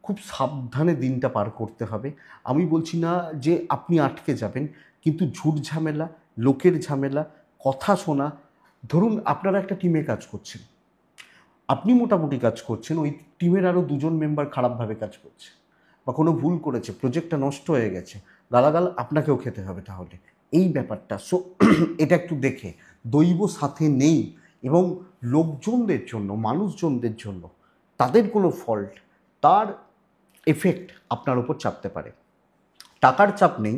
খুব সাবধানে দিনটা পার করতে হবে। আমি বলছি না যে আপনি আটকে যাবেন, কিন্তু ঝুট ঝামেলা, লোকের ঝামেলা, কথা শোনা, ধরুন আপনারা একটা টিমে কাজ করছেন, আপনি মোটামুটি কাজ করছেন, ওই টিমের আরও 2জন মেম্বার খারাপভাবে কাজ করছে বা কোনো ভুল করেছে, প্রজেক্টটা নষ্ট হয়ে গেছে, গালাগাল আপনাকেও খেতে হবে তাহলে, এই ব্যাপারটা। সো এটা একটু দেখে, দৈব সাথে নেই এবং লোকজনদের জন্য, মানুষজনদের জন্য তাদের কোনো ফল্ট, তার এফেক্ট আপনার ওপর চাপতে পারে। টাকার চাপ নেই,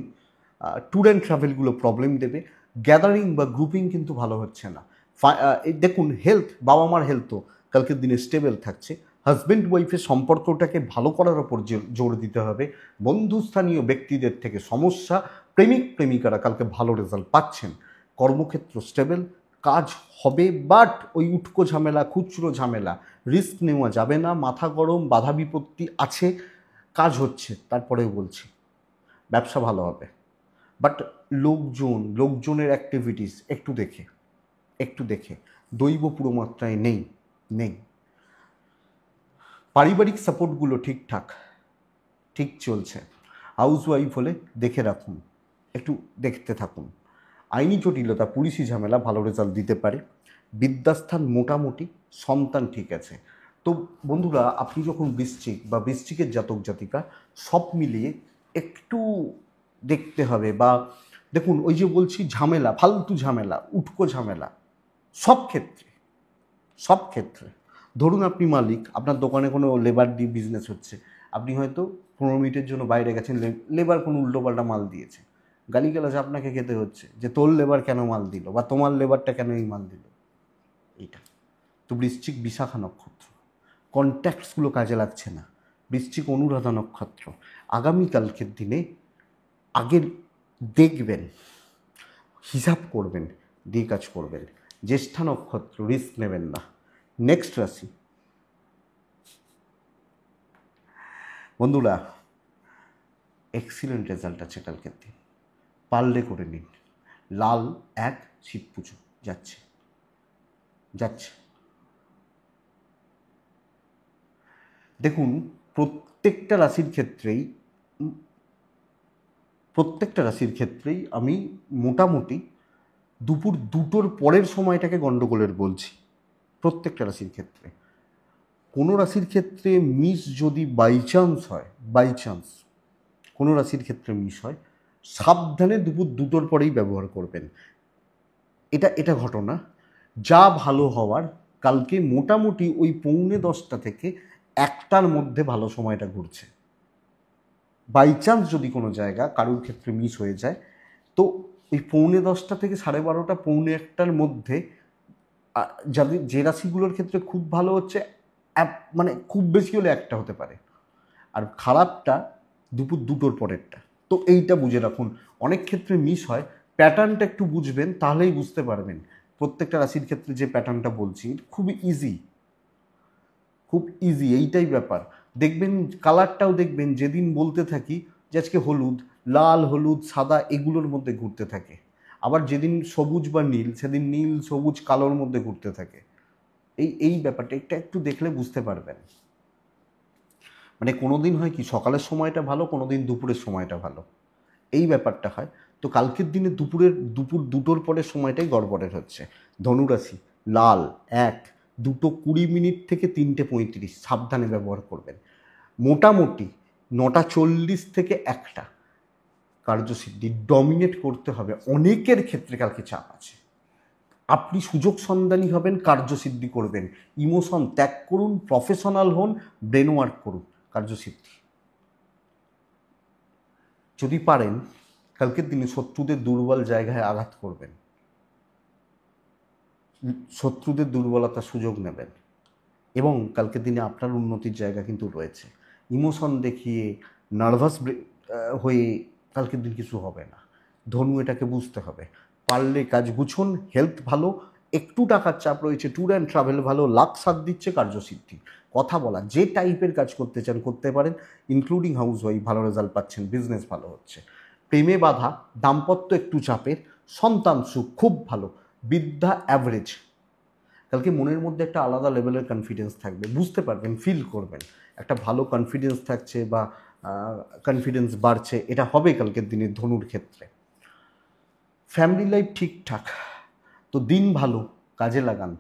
ট্যুর অ্যান্ড ট্রাভেলগুলো প্রবলেম দেবে, গ্যাদারিং বা গ্রুপিং কিন্তু ভালো হচ্ছে না। দেখুন হেলথ, বাবা মার হেলথও কালকের দিনে স্টেবল থাকছে। হাজব্যান্ড ওয়াইফের সম্পর্কটাকে ভালো করার ওপর জোর দিতে হবে। বন্ধুস্থানীয় ব্যক্তিদের থেকে সমস্যা, প্রেমিক প্রেমিকারা কালকে ভালো রেজাল্ট পাচ্ছেন। কর্মক্ষেত্র স্টেবল, কাজ হবে, বাট ওই উটকো ঝামেলা, খুচরো ঝামেলা, রিস্ক নেওয়া যাবে না, মাথা গরম, বাধা বিপত্তি আছে, কাজ হচ্ছে, তারপরেও বলছি ব্যবসা ভালো হবে, বাট লোকজনের অ্যাক্টিভিটিস একটু দেখে, দৈব পুরো মাত্রায় নেই, নেই। পারিবারিক সাপোর্টগুলো ঠিকঠাক ঠিক চলছে। হাউসওয়াইফ হলে দেখে রাখুন, একটু দেখতে থাকুন। আইনি জটিলতা, পুলিশি ঝামেলা ভালো রেজাল্ট দিতে পারে। বিদ্যাস্থান মোটামুটি, সন্তান ঠিক আছে। তো বন্ধুরা, আপনি যখন বৃশ্চিক বা বৃশ্চিকের জাতক জাতিকা, সব মিলিয়ে একটু দেখতে হবে। বা দেখুন, ওই যে বলছি ঝামেলা, ফালতু ঝামেলা, উটকো ঝামেলা সব ক্ষেত্রে, সব ক্ষেত্রে। ধরুন আপনি মালিক, আপনার দোকানে কোনো লেবার দিয়ে বিজনেস হচ্ছে, আপনি হয়তো 15 মিনিটের জন্য বাইরে গেছেন, লেবার কোনো উল্টোপাল্টা মাল দিয়েছে, গালিগালাজ আপনাকে খেতে হচ্ছে যে তোর লেবার কেন মাল দিল, বা তোমার লেবারটা কেন এই মাল দিল। এইটা তো বৃশ্চিক বিশাখা নক্ষত্র, কন্ট্যাক্টসগুলো কাজে লাগছে না। বৃশ্চিক অনুরাধা নক্ষত্র, আগামীকালকের দিনে আগের দেখবেন, হিসাব করবেন, দিয়ে কাজ করবেন। জ্যেষ্ঠা নক্ষত্র, রিস্ক নেবেন না। নেক্সট রাশি বন্ধুরা, এক্সিলেন্ট রেজাল্ট আছে কালকের দিন, পারলে করে নিন। লাল 1, শিব পুজো যাচ্ছে যাচ্ছে। দেখুন, প্রত্যেকটা রাশির ক্ষেত্রেই আমি মোটামুটি দুপুর 2টোর পরের সময়টাকে গণ্ডগোলের বলছি, প্রত্যেকটা রাশির ক্ষেত্রে। কোনো রাশির ক্ষেত্রে মিস যদি বাইচান্স কোনো রাশির ক্ষেত্রে মিস হয়, সাবধানে দুপুর 2টোর পরেই ব্যবহার করবেন। এটা ঘটনা। যা ভালো হওয়ার, কালকে মোটামুটি ওই 9:45 থেকে 1টার মধ্যে ভালো সময়টা ঘুরছে। বাইচান্স যদি কোনো জায়গা কারোর ক্ষেত্রে মিস হয়ে যায়, তো ওই 9:45 থেকে 12:30, 1:45টার মধ্যে যাদের যে রাশিগুলোর ক্ষেত্রে খুব ভালো হচ্ছে, মানে খুব বেশি হলে 1টা হতে পারে, আর খারাপটা দুপুর 2টোর পরেরটা। তো এইটা বুঝে রাখুন, অনেক ক্ষেত্রে মিস হয়। প্যাটার্নটা একটু বুঝবেন, তাহলেই বুঝতে পারবেন। প্রত্যেকটা রাশির ক্ষেত্রে যে প্যাটার্নটা বলছি খুব ইজি, খুব ইজি, এইটাই ব্যাপার। দেখবেন কালারটাও, দেখবেন যেদিন বলতে থাকি যে আজকে হলুদ, লাল, হলুদ, সাদা এগুলোর মধ্যে ঘুরতে থাকে। আবার যেদিন সবুজ বা নীল, সেদিন নীল, সবুজ, কালোর মধ্যে ঘুরতে থাকে। এই ব্যাপারটা এটা একটু দেখলে বুঝতে পারবেন। মানে কোনো দিন হয় কি সকালের সময়টা ভালো, কোনো দিন দুপুরের সময়টা ভালো, এই ব্যাপারটা হয়। তো কালকের দিনে দুপুর 2টোর পরের সময়টাই গড়বড়ের হচ্ছে। ধনুরাশি, লাল 1, 2:20 থেকে 3:35, সাবধানে ব্যবহার করবেন। মোটামুটি 9:40 থেকে 1টা, কার্যসিদ্ধি ডমিনেট করতে হবে। অনেকের ক্ষেত্রে কালকে চাপ আছে, আপনি সুযোগ সন্ধানী হবেন, কার্যসিদ্ধি করবেন। ইমোশন ত্যাগ করুন, প্রফেশনাল হন, ব্রেন ওয়ার্ক করুন, কার্যসিদ্ধি। যদি পারেন কালকের দিনে শত্রুদের দুর্বল জায়গায় আঘাত করবেন, শত্রুদের দুর্বলতার সুযোগ নেবেন, এবং কালকের দিনে আপনার উন্নতির জায়গা কিন্তু রয়েছে। ইমোশন দেখিয়ে, নার্ভাস হয়ে কালকের দিন কিছু হবে না। ধনু এটাকে বুঝতে হবে। পারলে কাজ গুছুন, হেলথ ভালো, একটু টাকার চাপ রয়েছে, ট্যুর অ্যান্ড ট্রাভেল ভালো, লাক সাথ দিচ্ছে, কার্যসিদ্ধি। কথা বলা, যে টাইপের কাজ করতে চান করতে পারেন, ইনক্লুডিং হাউস ওয়াইফ ভালো রেজাল্ট পাচ্ছেন, বিজনেস ভালো হচ্ছে। প্রেমে বাধা, দাম্পত্য একটু চাপের, সন্তান সুখ খুব ভালো, বিদ্যা অ্যাভারেজ। কালকে মনের মধ্যে একটা আলাদা লেভেলের কনফিডেন্স থাকবে, বুঝতে পারবেন, ফিল করবেন একটা ভালো কনফিডেন্স থাকছে, বা কনফিডেন্স বাড়ছে, এটা হবে কালকের দিনে ধনুর ক্ষেত্রে। ফ্যামিলি লাইফ ঠিকঠাক, তো দিন ভালো, কাজে লাগান,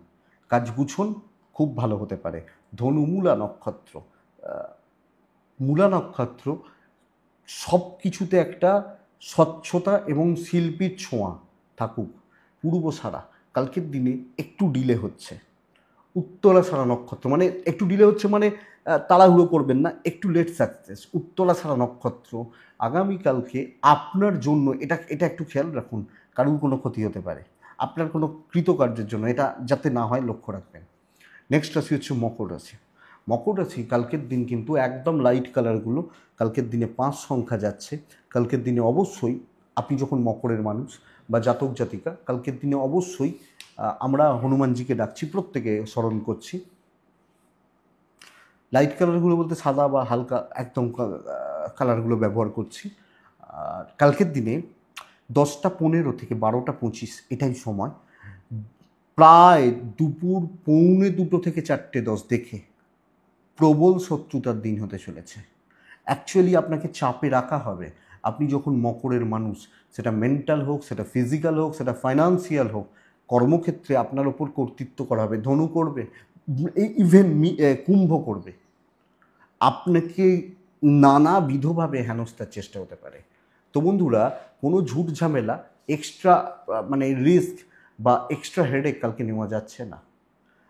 কাজ গুছুন, খুব ভালো হতে পারে। ধনু, মূলা নক্ষত্র, মূলা নক্ষত্র সব কিছুতে একটা স্বচ্ছতা এবং শিল্পীর ছোঁয়া থাকুক। পূর্বসারা, কালকের দিনে একটু ডিলে হচ্ছে। উত্তরাষাঢ়া নক্ষত্র, মানে একটু ডিলে হচ্ছে, মানে তাড়াহুড়ো করবেন না, একটু লেট সাকসেস। উত্তরাষাঢ়া নক্ষত্র আগামীকালকে আপনার জন্য, এটা একটু খেয়াল রাখুন, কারুর কোনো ক্ষতি হতে পারে, আপনার কোনো কৃতকার্যের জন্য এটা যাতে না হয় লক্ষ্য রাখবেন। নেক্সট রাশি হচ্ছে মকর রাশি। মকর রাশি কালকের দিন কিন্তু একদম লাইট কালারগুলো, কালকের দিনে 5 সংখ্যা যাচ্ছে। কালকের দিনে অবশ্যই আপনি যখন মকরের মানুষ বা জাতক জাতিকা, কালকের দিনে অবশ্যই আমরা হনুমানজিকে ডাকছি, প্রত্যেকে স্মরণ করছি। লাইট কালারগুলো বলতে সাদা বা হালকা একদম কালারগুলো ব্যবহার করছি। আর কালকের দিনে 10টা 15 থেকে 12টা 25 এটাই সময়। প্রায় দুপুর 1:45 থেকে 4:10 দেখে প্রবল শত্রুতার দিন হতে চলেছে। অ্যাকচুয়ালি আপনাকে চাপে রাখা হবে। আপনি যখন মকরের মানুষ, সেটা মেন্টাল হোক, সেটা ফিজিক্যাল হোক, সেটা ফাইন্যান্সিয়াল হোক, কর্মক্ষেত্রে আপনার ওপর কর্তৃত্ব করা হবে। ধনু করবে, ইভেন কুম্ভ করবে, আপনাকে নানাবিধভাবে হেনস্থার চেষ্টা হতে পারে। তো বন্ধুরা, কোনো ঝুট ঝামেলা, এক্সট্রা মানে রিস্ক বা এক্সট্রা হেডেক কালকে নেওয়া যাচ্ছে না।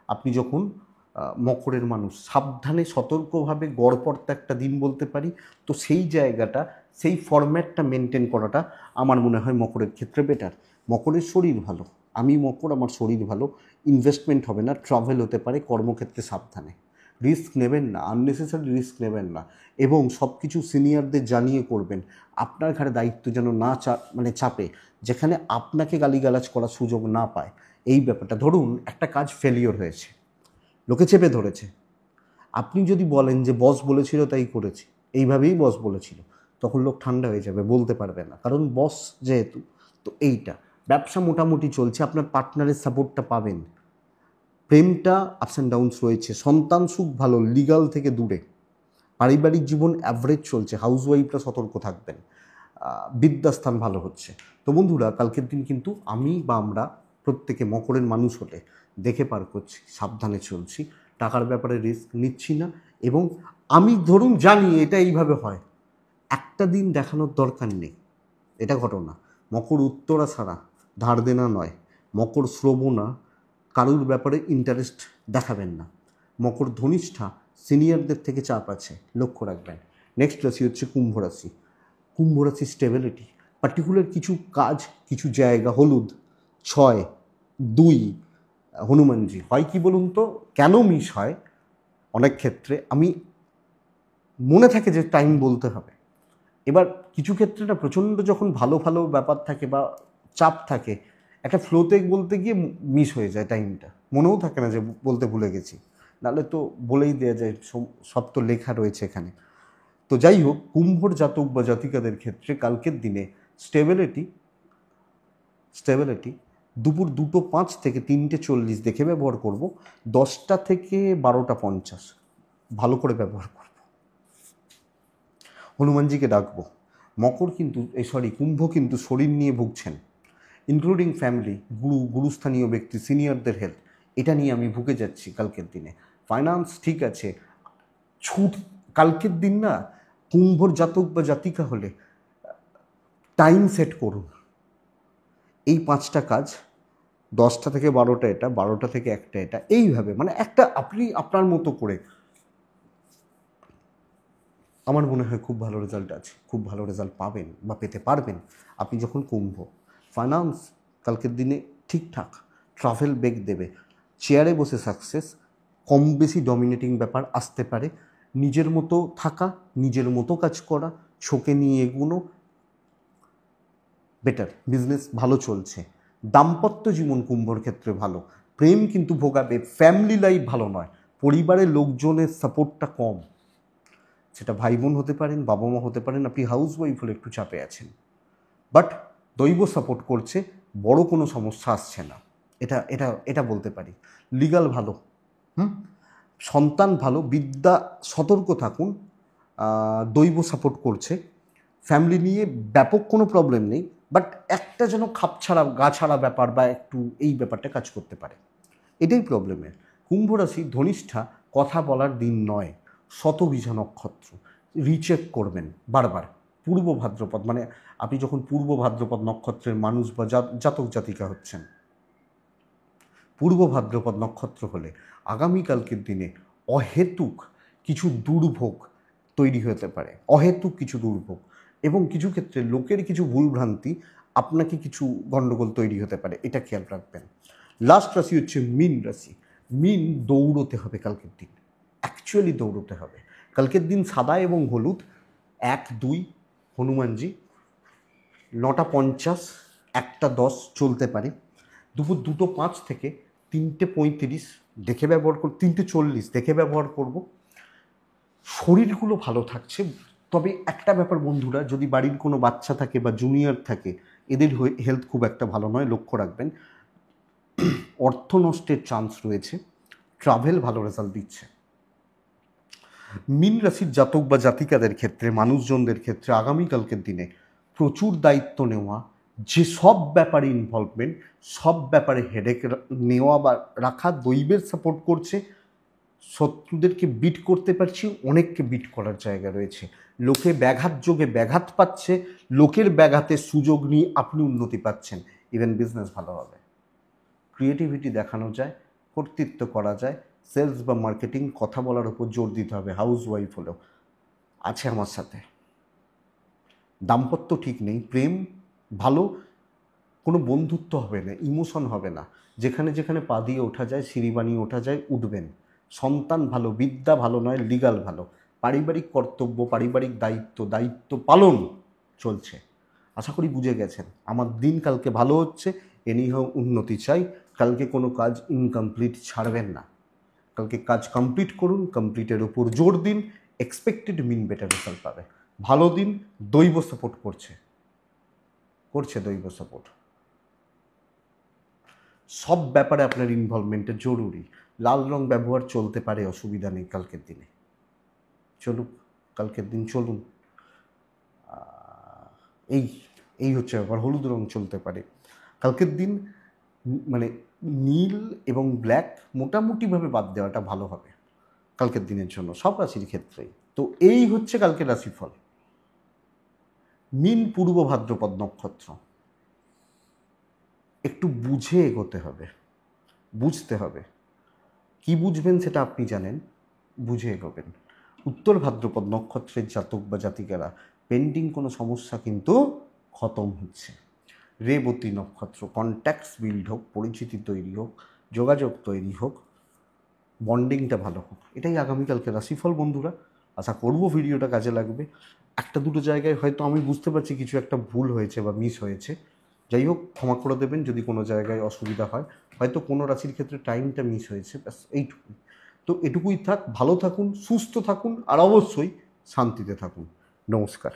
আপনি যখন মকরের মানুষ, সাবধানে সতর্কভাবে গড়পড়তা একটা দিন বলতে পারি। তো সেই জায়গাটা, সেই ফরম্যাটটা মেনটেন করাটা আমার মনে হয় মকরের ক্ষেত্রে বেটার। মকরের শরীর ভালো, আমি মকর, আমার শরীর ভালো, ইনভেস্টমেন্ট হবে না, ট্রাভেল হতে পারে, কর্মক্ষেত্রে সাবধানে, রিস্ক নেবেন না, আননেসেসারি রিস্ক নেবেন না, এবং সব কিছু সিনিয়রদের জানিয়ে করবেন। আপনার ঘাড়ে দায়িত্ব যেন না চাপে, যেখানে আপনাকে গালিগালাজ করার সুযোগ না পায়। এই ব্যাপারটা, ধরুন একটা কাজ ফেলিওর হয়েছে, লোকে চেপে ধরেছে, আপনি যদি বলেন যে বস বলেছিল তাই করেছি, এইভাবেই বস বলেছিল, তখন লোক ঠান্ডা হয়ে যাবে, বলতে পারবে না, কারণ বস যেহেতু। তো এইটা, ব্যবসা মোটামুটি চলছে, আপনার পার্টনারের সাপোর্টটা পাবেন, প্রেমটা আপস অ্যান্ড ডাউনস রয়েছে, সন্তান সুখ ভালো, লিগাল থেকে দূরে, পারিবারিক জীবন অ্যাভারেজ চলছে, হাউসওয়াইফরা সতর্ক থাকবেন, বিদ্যাস্থান ভালো হচ্ছে। তো বন্ধুরা, কালকের দিন কিন্তু আমি বা আমরা প্রত্যেকে মকরের মানুষ হলে দেখে পার করছি, সাবধানে চলছি, টাকার ব্যাপারে রিস্ক নিচ্ছি না। এবং আমি ধরুন জানি এটা এইভাবে হয়, একটা দিন দেখানোর দরকার নেই, এটা ঘটনা। মকর উত্তরা ছাড়া ধার দেনা নয়, মকর শ্রবণা, কারুর ব্যাপারে ইন্টারেস্ট দেখাবেন না, মকর ধনিষ্ঠা, সিনিয়রদের থেকে চাপ আছে, লক্ষ্য রাখবেন। নেক্সট রাশি হচ্ছে কুম্ভ রাশি। কুম্ভ রাশি স্টেবিলিটি, পার্টিকুলার কিছু কাজ, কিছু জায়গা, হলুদ 6-2 হনুমানজি। হয় কি বলুন তো, কেন মিস হয় অনেক ক্ষেত্রে, আমি মনে থাকে যে টাইম বলতে হবে। এবার কিছু ক্ষেত্রে না প্রচণ্ড যখন ভালো ভালো ব্যাপার থাকে বা চাপ থাকে, একটা ফ্লোতে বলতে গিয়ে মিস হয়ে যায় টাইমটা, মনেও থাকে না যে বলতে ভুলে গেছি, নাহলে তো বলেই দেওয়া যায়, সব তো লেখা রয়েছে এখানে। তো যাই হোক, কুম্ভর জাতক বা জাতিকাদের ক্ষেত্রে কালকের দিনে স্টেবিলিটি দুপুর 2:05 থেকে 3:40 দেখে ব্যবহার করব, 10টা থেকে 12:50 ভালো করে ব্যবহার করব, হনুমানজিকে ডাকবো। মকর কিন্তু কুম্ভ কিন্তু শরীর নিয়ে ভুগছেন, ইনক্লুডিং ফ্যামিলি, গুরুস্থানীয় ব্যক্তি, সিনিয়রদের হেল্প, এটা নিয়ে আমি ভুগে যাচ্ছি কালকের দিনে। ফাইন্যান্স ঠিক আছে, ছুট কালকের দিন না, কুম্ভর জাতক বা জাতিকা হলে টাইম সেট করুন, এই 5টা কাজ, 10টা থেকে 12টা এটা, 12টা থেকে 1টা এটা, এইভাবে মানে একটা আপনি আপনার মতো করে, আমার মনে হয় খুব ভালো রেজাল্ট আছে, খুব ভালো রেজাল্ট পাবেন বা পেতে পারবেন আপনি যখন কুম্ভ। ফাইন্যান্স কালকের দিনে ঠিকঠাক, ট্রাভেল বেগ দেবে, চেয়ারে বসে সাকসেস, কম বেশি ডমিনেটিং ব্যাপার আসতে পারে, নিজের মতো থাকা, নিজের মতো কাজ করা, ছোকে নিয়ে এগুনো বেটার, বিজনেস ভালো চলছে, দাম্পত্য জীবন কুম্ভর ক্ষেত্রে ভালো, প্রেম কিন্তু ভোগাবে, ফ্যামিলি লাইফ ভালো নয়, পরিবারের লোকজনের সাপোর্টটা কম, সেটা ভাই বোন হতে পারেন, বাবা মা হতে পারেন, আপনি হাউস ওয়াইফ হলে একটু চাপে আছেন, বাট দৈব সাপোর্ট করছে, বড় কোনো সমস্যা আসছে না, এটা এটা এটা বলতে পারি। লিগাল ভালো, সন্তান ভালো, বিদ্যা, সতর্ক থাকুন, দৈব সাপোর্ট করছে, ফ্যামিলি নিয়ে ব্যাপক কোনো প্রবলেম নেই, বাট একটা যেন খাপছাড়া গা ছাড়া ব্যাপার বা একটু এই ব্যাপারটা কাজ করতে পারে, এটাই প্রবলেমের। কুম্ভ রাশি ধনিষ্ঠা, কথা বলার দিন নয়, শতবীজা নক্ষত্র, রিচেক করবেন বারবার। পূর্ব ভাদ্রপদ, মানে আপনি যখন পূর্ব ভাদ্রপদ নক্ষত্রের মানুষ বা জাতক জাতিকা হচ্ছেন, পূর্ব ভাদ্রপদ নক্ষত্র হলে আগামীকালকের দিনে অহেতুক কিছু দুর্ভোগ তৈরি হতে পারে, অহেতুক কিছু দুর্ভোগ, এবং কিছু ক্ষেত্রে লোকের কিছু ভুলভ্রান্তি আপনাকে কিছু গণ্ডগোল তৈরি হতে পারে, এটা খেয়াল রাখবেন। লাস্ট রাশি হচ্ছে মীন রাশি। মীন, দৌড়তে হবে কালকের দিন, অ্যাকচুয়ালি দৌড়তে হবে কালকের দিন, সাদা এবং হলুদ 1-2 হনুমানজি, 9:50 1:10 চলতে পারে, দুপুর 2:05 থেকে 3:35 দেখে ব্যবহার 3:40 দেখে ব্যবহার করব। শরীরগুলো ভালো থাকছে, তবে একটা ব্যাপার বন্ধুরা, যদি বাড়ির কোনো বাচ্চা থাকে বা জুনিয়র থাকে, এদের হেলথ খুব একটা ভালো নয়, লক্ষ্য রাখবেন। অর্থ নষ্টের চান্স রয়েছে, ট্রাভেল ভালো রেজাল্ট দিচ্ছে। মীন রাশির জাতক বা জাতিকাদের ক্ষেত্রে, মানুষজনদের ক্ষেত্রে আগামীকালকের দিনে প্রচুর দায়িত্ব নেওয়া, যে সব ব্যাপারে ইনভলভমেন্ট, সব ব্যাপারে হেডেক নেওয়া বা রাখা, দৈবের সাপোর্ট করছে, শত্রুদেরকে বিট করতে পারছি, অনেককে বিট করার জায়গা রয়েছে। লোকে ব্যাঘাত যোগে ব্যাঘাত পাচ্ছে, লোকের ব্যাঘাতের সুযোগ নিয়ে আপনি উন্নতি পাচ্ছেন। ইভেন বিজনেস ভালো হবে, ক্রিয়েটিভিটি দেখানো যায়, কর্তৃত্ব করা যায়, সেলস বা মার্কেটিং, কথা বলার উপর জোর দিতে হবে। হাউস ওয়াইফ হলেও আছে আমার সাথে, দাম্পত্য ঠিক নেই, প্রেম ভালো, কোনো বন্ধুত্ব হবে না, ইমোশন হবে না, যেখানে যেখানে পা দিয়ে ওঠা যায়, সিঁড়ি বানিয়ে ওঠা যায়, উঠবেন। সন্তান ভালো, বিদ্যা ভালো নয়, লিগাল ভালো, পারিবারিক কর্তব্য, পারিবারিক দায়িত্ব পালন চলছে। আশা করি বুঝে গেছেন। আমার দিন কালকে ভালো হচ্ছে, এনিহাও উন্নতি চাই। কালকে কোনো কাজ ইনকমপ্লিট ছাড়বেন না, কালকে কাজ কমপ্লিট করুন, কমপ্লিটের উপর জোর দিন, এক্সপেক্টেড মিন বেটার রেজাল্ট পাবে। ভালো দিন, দৈব সাপোর্ট করছে দৈব সাপোর্ট। সব ব্যাপারে আপনার ইনভলভমেন্টটা জরুরি। লাল রং ব্যবহার চলতে পারে, অসুবিধা নেই কালকের দিনে, চলুক, কালকের দিন চলুন। এই এই হচ্ছে ব্যাপার। হলুদ রং চলতে পারে কালকের দিন, মানে নীল এবং ব্ল্যাক মোটামুটিভাবে বাদ দেওয়াটা ভালো হবে কালকের দিনের জন্য, সব রাশির ক্ষেত্রেই। তো এই হচ্ছে কালকের রাশিফল। মীন পূর্ব ভাদ্রপদ নক্ষত্র, একটু বুঝে এগোতে হবে, বুঝতে হবে। কি বুঝবেন সেটা আপনি জানেন, বুঝে এগোবেন। উত্তর ভাদ্রপদ নক্ষত্রের জাতক বা জাতিকারা পেন্ডিং কোনো সমস্যা কিন্তু খতম হচ্ছে। রেবতী নক্ষত্র, কন্ট্যাক্টস বিল্ড হোক, পরিচিতি তৈরি হোক, যোগাযোগ তৈরি হোক, বন্ডিংটা ভালো হোক, এটাই আগামীকালকে রাশিফল বন্ধুরা। আশা করব ভিডিওটা কাজে লাগবে। একটা দুটো জায়গায় হয়তো আমি বুঝতে পারছি কিছু একটা ভুল হয়েছে বা মিস হয়েছে, যাই হোক ক্ষমা করে দেবেন যদি কোনো জায়গায় অসুবিধা হয়, হয়তো কোনো রাশির ক্ষেত্রে টাইমটা মিস হয়েছে, ব্যাস এইটুকুই। তো এটুকুই থাক, ভালো থাকুন, সুস্থ থাকুন, আর অবশ্যই শান্তিতে থাকুন। নমস্কার।